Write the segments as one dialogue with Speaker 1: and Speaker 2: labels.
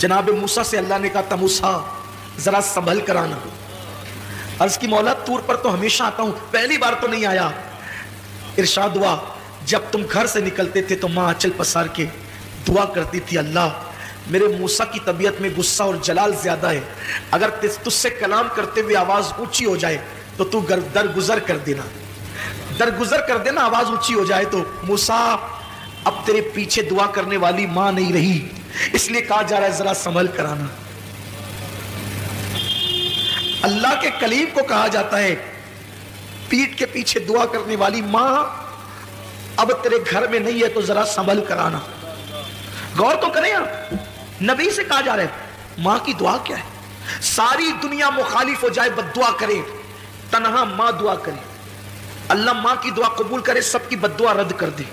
Speaker 1: جناب موسیٰ سے اللہ نے کہا تھا موسیٰ ذرا سنبھل کر آنا. عرض کی مولا طور پر تو ہمیشہ آتا ہوں, پہلی بار تو نہیں آیا. ارشاد ہوا جب تم گھر سے نکلتے تھے تو ماں آنچل پسار کے دعا کرتی تھی, اللہ میرے موسیٰ کی طبیعت میں غصہ اور جلال زیادہ ہے, اگر تجھ سے کلام کرتے ہوئے آواز اونچی ہو جائے تو تو درگزر کر دینا, درگزر کر دینا, آواز اونچی ہو جائے تو. موسیٰ اب تیرے پیچھے دعا کرنے والی ماں نہیں رہی, اس لیے کہا جا رہا ہے ذرا سنبھل کر آنا. اللہ کے کلیم کو کہا جاتا ہے پیٹھ کے پیچھے دعا کرنے والی ماں اب تیرے گھر میں نہیں ہے تو ذرا سنبھل کر آنا. غور تو کریں آپ, نبی سے کہا جا رہا ہے ماں کی دعا کیا ہے. ساری دنیا مخالف ہو جائے بد دعا کرے, تنہا ماں دعا کرے, اللہ ماں کی دعا قبول کرے, سب کی بد دعا رد کر دے.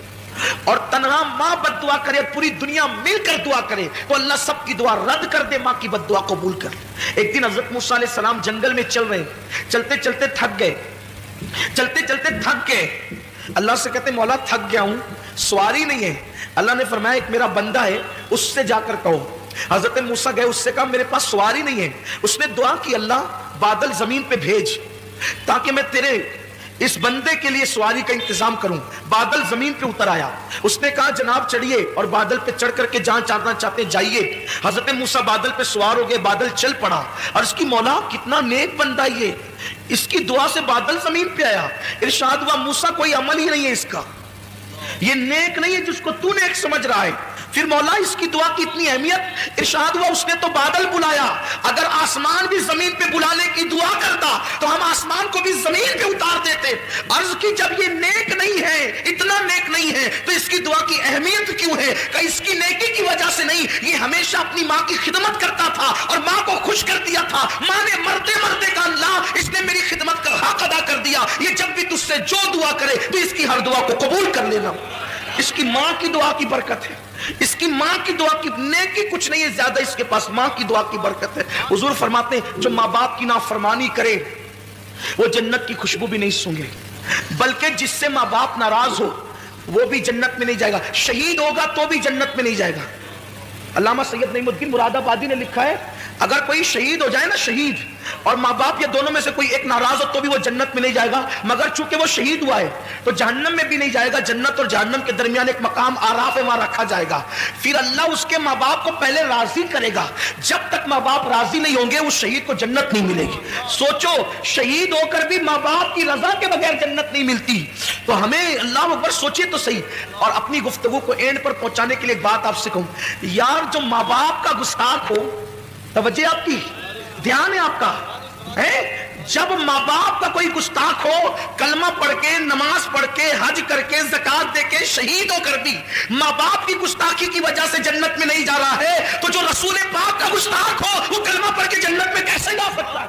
Speaker 1: اور تنہا ماں بد دعا کرے, پوری دنیا مل کر دعا کرے تو اللہ سب کی دعا رد کر دے, ماں کی بد دعا قبول کر. ایک دن حضرت موسیٰ علیہ السلام جنگل میں چل رہے, چلتے چلتے تھک گئے, چلتے چلتے تھک گئے. اللہ سے کہتے مولا تھک گیا ہوں, سواری نہیں ہے. اللہ نے فرمایا ایک میرا بندہ ہے, اس سے جا کر کہو. حضرت موسیٰ گئے, اس سے کہا میرے پاس سواری نہیں ہے. اس نے دعا کی اللہ بادل زمین پہ بھیج تاکہ میں تیرے اس بندے کے لیے سواری کا انتظام کروں. بادل زمین پہ اتر آیا. اس نے کہا جناب چڑھیے اور بادل پہ چڑھ کر کے جہاں جانا چاہتے ہیں جائیے. حضرت موسیٰ بادل پہ سوار ہو گئے, بادل چل پڑا. اور اس کی مولا کتنا نیک بندہ یہ, اس کی دعا سے بادل زمین پہ آیا. ارشاد ہوا موسیٰ کوئی عمل ہی نہیں ہے اس کا, یہ نیک نہیں ہے جس کو تو نیک سمجھ رہا ہے. پھر مولا اس کی دعا کی اتنی اہمیت. ارشاد ہوا اس نے تو بادل بلایا, اگر آسمان بھی زمین پہ بلانے کی دعا کرتا تو ہم آسمان کو بھی زمین پہ اتار دیتے. عرض کی جب یہ نیک نہیں ہے, اتنا نیک نہیں ہے تو اس کی دعا کی اہمیت کیوں ہے؟ کہ اس کی نیکی کی وجہ سے نہیں, یہ ہمیشہ اپنی ماں کی خدمت کرتا تھا اور ماں کو خوش کر دیا تھا. ماں نے مرتے مرتے کہا اللہ اس نے میری خدمت کا حق ادا کر دیا, یہ جب بھی تجھ سے جو دعا کرے تو اس کی ہر دعا کو قبول کر لینا. اس کی ماں کی دعا کی برکت ہے, اس کی ماں کی دعا کی نیکی کچھ نہیں ہے زیادہ, اس کے پاس ماں کی دعا کی برکت ہے. حضور فرماتے ہیں جو ماں باپ کی نافرمانی کرے وہ جنت کی خوشبو بھی نہیں سونگے, بلکہ جس سے ماں باپ ناراض ہو وہ بھی جنت میں نہیں جائے گا, شہید ہوگا تو بھی جنت میں نہیں جائے گا. علامہ سید نعیم الدین مراد آبادی نے لکھا ہے اگر کوئی شہید ہو جائے نا, شہید اور ماں باپ یا دونوں میں سے کوئی ایک ناراض ہو تو بھی وہ جنت میں نہیں جائے گا, مگر چونکہ وہ شہید ہوا ہے تو جہنم میں بھی نہیں جائے گا. جنت اور جہنم کے درمیان ایک مقام آراف ہے, وہاں رکھا جائے گا. پھر اللہ اس کے ماں باپ کو پہلے راضی کرے گا, جب تک ماں باپ راضی نہیں ہوں گے اس شہید کو جنت نہیں ملے گی. سوچو شہید ہو کر بھی ماں باپ کی رضا کے بغیر جنت نہیں ملتی. تو ہمیں اللہ اکبر سوچئے تو صحیح. اور اپنی گفتگو کو اینڈ پر پہنچانے کے لیے ایک بات آپ سے کہوں یار, جو ماں باپ کا گستاخ ہو, توجہ آپ کی, دھیان ہے آپ کا, جب ماں باپ کا کوئی گستاخ ہو, کلمہ پڑھ کے, نماز پڑھ کے, حج کر کے, زکات دے کے, شہید ہو کر بھی ماں باپ کی گستاخی کی وجہ سے جنت میں نہیں جا رہا ہے, تو جو رسول پاک کا گستاخ ہو وہ کلمہ پڑھ کے جنت میں کیسے جا سکتا ہے؟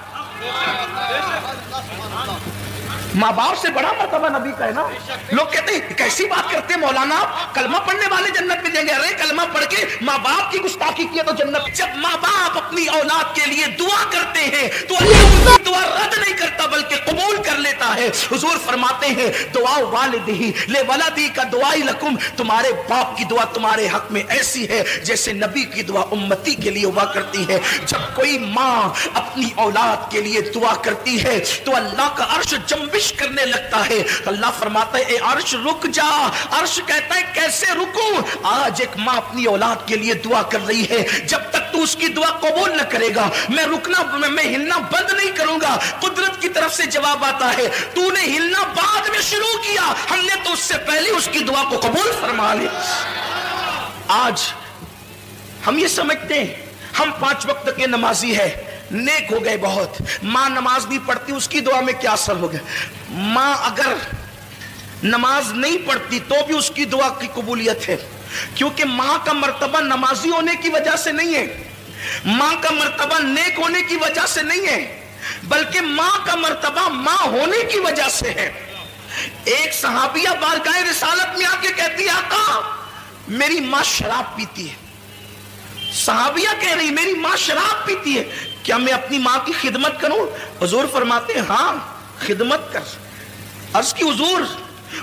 Speaker 1: ماں باپ سے بڑا مرتبہ نبی کا ہے نا. لوگ کہتے ہیں کیسی بات کرتے ہیں مولانا, کلمہ پڑھنے والے جنت میں جائیں گے. ارے کلمہ پڑھ کے ماں باپ کی گستاخی کی تو جنت. جب ماں باپ اپنی اولاد کے لیے دعا کرتے ہیں تو اللہ ان کی دعا رد نہیں کرتا بلکہ قبول کر لیتا ہے. حضور فرماتے ہیں دعا والدی لے ولدی کا دعائی لکم, تمہارے باپ کی دعا تمہارے حق میں ایسی ہے جیسے نبی کی دعا امتی کے لیے ہوا کرتی ہے. جب کوئی ماں اپنی اولاد کے لیے دعا کرتی ہے تو اللہ کا عرش جنبش کرنے لگتا ہے. اللہ فرماتا ہے اے عرش رک جا. عرش کہتا ہے کیسے رکوں, آج ایک ماں اپنی اولاد کے لیے دعا کر رہی ہے, جب تک تو اس کی دعا قبول نہ کرے گا میں رکنا, میں ہلنا بند نہیں کروں گا. قدرت کی طرف سے جواب آتا ہے تو نے ہلنا بعد میں شروع کیا, ہم نے تو اس سے پہلے اس کی دعا کو قبول فرما لیا. آج ہم یہ سمجھتے ہیں ہم 5 وقت کے نمازی ہے, نیک ہو گئے بہت. ماں نماز نہیں پڑھتی اس کی دعا میں کیا اثر ہو گیا؟ ماں اگر نماز نہیں پڑھتی تو بھی اس کی دعا کی قبولیت ہے, کیونکہ ماں کا مرتبہ نمازی ہونے کی وجہ سے نہیں ہے, ماں کا مرتبہ نیک ہونے کی وجہ سے نہیں ہے, بلکہ ماں کا مرتبہ ماں ہونے کی وجہ سے ہے. ایک صحابیہ بارگاہ رسالت میں آ کے کہتی ہے آقا میری ماں شراب پیتی ہے. صحابیہ کہہ رہی میری ماں شراب پیتی ہے, کیا میں اپنی ماں کی خدمت کروں؟ حضور فرماتے ہیں ہاں خدمت کر. عرض کی حضور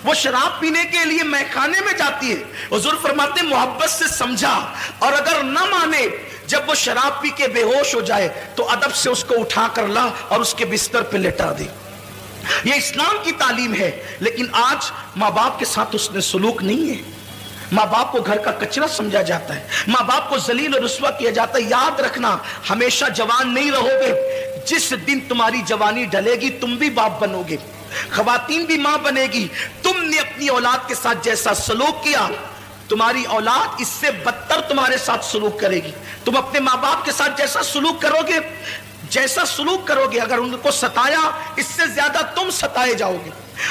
Speaker 1: وہ شراب پینے کے لیے میخانے میں جاتی ہے. حضور فرماتے ہیں محبت سے سمجھا, اور اگر نہ مانے جب وہ شراب پی کے بے ہوش ہو جائے تو ادب سے اس کو اٹھا کر لا اور اس کے بستر پہ لٹا دے. یہ اسلام کی تعلیم ہے. لیکن آج ماں باپ کے ساتھ اس نے سلوک نہیں ہے. ماں باپ کو گھر کا کچرا سمجھا جاتا ہے, ماں باپ کو ذلیل اور رسوا کیا جاتا ہے. یاد رکھنا, ہمیشہ جوان نہیں رہو گے. جس دن تمہاری جوانی ڈھلے گی تم بھی باپ بنو گے, خواتین بھی ماں بنے گی. تم نے اپنی اولاد کے ساتھ جیسا سلوک کیا, تمہاری اولاد اس سے بدتر تمہارے ساتھ سلوک کرے گی. تم اپنے ماں باپ کے ساتھ جیسا سلوک کرو گے, اگر ان کو ستایا اس سے زیادہ تم ستائے جاؤ گے.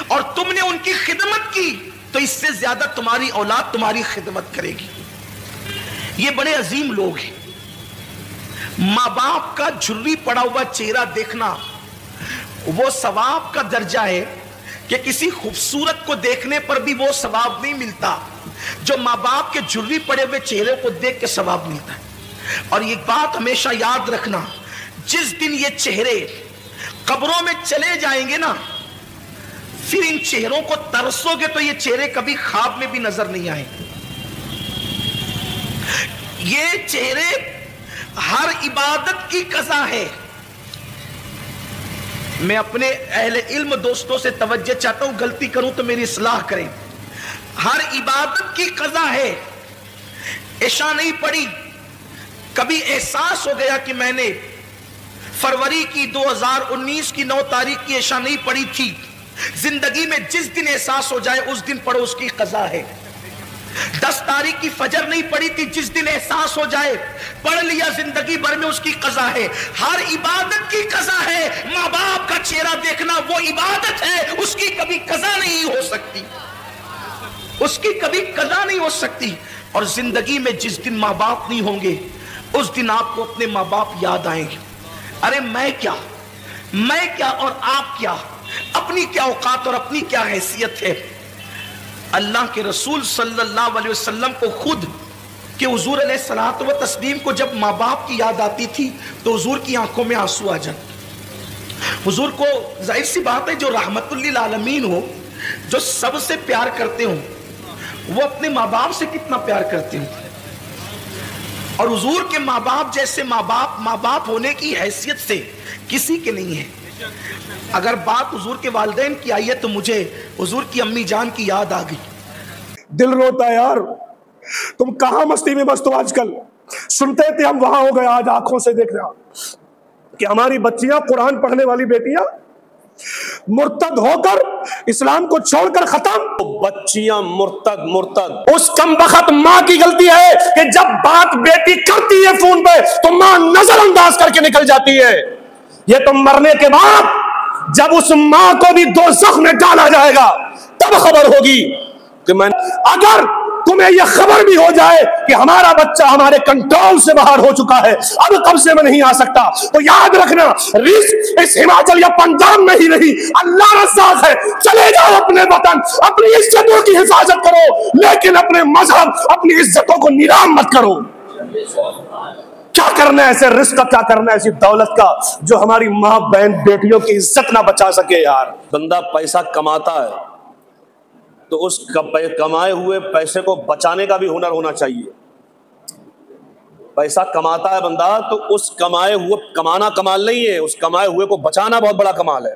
Speaker 1: اور تم نے ان کی خدمت کی تو اس سے زیادہ تمہاری اولاد تمہاری خدمت کرے گی. یہ بڑے عظیم لوگ ہیں. ماں باپ کا جھری پڑا ہوا چہرہ دیکھنا وہ ثواب کا درجہ ہے کہ کسی خوبصورت کو دیکھنے پر بھی وہ ثواب نہیں ملتا جو ماں باپ کے جھری پڑے ہوئے چہرے کو دیکھ کے ثواب ملتا ہے. اور یہ بات ہمیشہ یاد رکھنا, جس دن یہ چہرے قبروں میں چلے جائیں گے نا, پھر ان چہروں کو ترسو گے تو یہ چہرے کبھی خواب میں بھی نظر نہیں آئیں. یہ چہرے ہر عبادت کی قضا ہے. میں اپنے اہل علم دوستوں سے توجہ چاہتا ہوں, غلطی کروں تو میری اصلاح کریں. ہر عبادت کی قضا ہے. عشاء نہیں پڑھی, کبھی احساس ہو گیا کہ میں نے فروری کی 2019 کی 9 تاریخ کی عشاء نہیں پڑھی تھی. زندگی میں جس دن احساس ہو جائے اس دن پڑھو, اس کی قضا ہے. 10 تاریخ کی فجر نہیں پڑھی تھی, جس دن احساس ہو جائے پڑھ لیا, زندگی بھر میں اس کی قضا ہے. ہر عبادت کی قضا ہے. ماں باپ کا چہرہ دیکھنا وہ عبادت ہے, اس کی کبھی قضا نہیں ہو سکتی, اس کی کبھی قضا نہیں ہو سکتی. اور زندگی میں جس دن ماں باپ نہیں ہوں گے اس دن آپ کو اپنے ماں باپ یاد آئیں گے. ارے میں کیا اور آپ کیا, اپنی کیا اوقات اور اپنی کیا حیثیت ہے. اللہ کے رسول صلی اللہ علیہ وسلم کو خود کہ حضور علیہ الصلوۃ والتسلیم کو جب ماں باپ کی یاد آتی تھی تو حضور کی آنکھوں میں آنسو آ جاتے. حضور کو ظاہر سی بات ہے, جو رحمت للعالمین ہو, جو سب سے پیار کرتے ہوں, وہ اپنے ماں باپ سے کتنا پیار کرتے ہوں. اور حضور کے ماں باپ جیسے ماں باپ ہونے کی حیثیت سے کسی کے نہیں ہے. اگر بات حضور کے والدین کی آئی ہے تو مجھے حضور کی امی جان کی یاد آ گئی.
Speaker 2: دل روتا ہے یار, تم کہاں مستی میں مست ہو آج کل. سنتے تھے ہم وہاں ہو گئے, آج آنکھوں سے دیکھ رہا کہ ہماری بچیاں, قرآن پڑھنے والی بیٹیاں مرتد ہو کر اسلام کو چھوڑ کر ختم.
Speaker 3: بچیاں مرتد.
Speaker 2: اس کمبخت ماں کی غلطی ہے کہ جب بات بیٹی کرتی ہے فون پہ تو ماں نظر انداز کر کے نکل جاتی ہے. یہ تو مرنے کے بعد جب اس ماں کو بھی دوزخ میں ڈالا جائے گا تب خبر ہوگی کہ میں, اگر تمہیں یہ خبر بھی ہو جائے کہ ہمارا بچہ ہمارے کنٹرول سے باہر ہو چکا ہے, اب قبضے میں نہیں آ سکتا, تو یاد رکھنا رزق اس ہماچل یا پنجاب میں ہی نہیں, اللہ رزاق ہے. چلے جاؤ اپنے وطن, اپنی عزتوں کی حفاظت کرو, لیکن اپنے مذہب, اپنی عزتوں کو نیلام مت کرو. کیا کرنا ہے ایسے رزق کا, کیا کرنا ہے ایسی دولت کا جو ہماری ماں بہن بیٹیوں کی عزت نہ بچا سکے. یار
Speaker 3: بندہ پیسہ کماتا ہے تو اس کمائے ہوئے پیسے کو بچانے کا بھی ہنر ہونا چاہیے. پیسہ کماتا ہے بندہ تو اس کمائے ہوئے, کمانا کمال نہیں ہے, اس کمائے ہوئے کو بچانا بہت بڑا کمال ہے.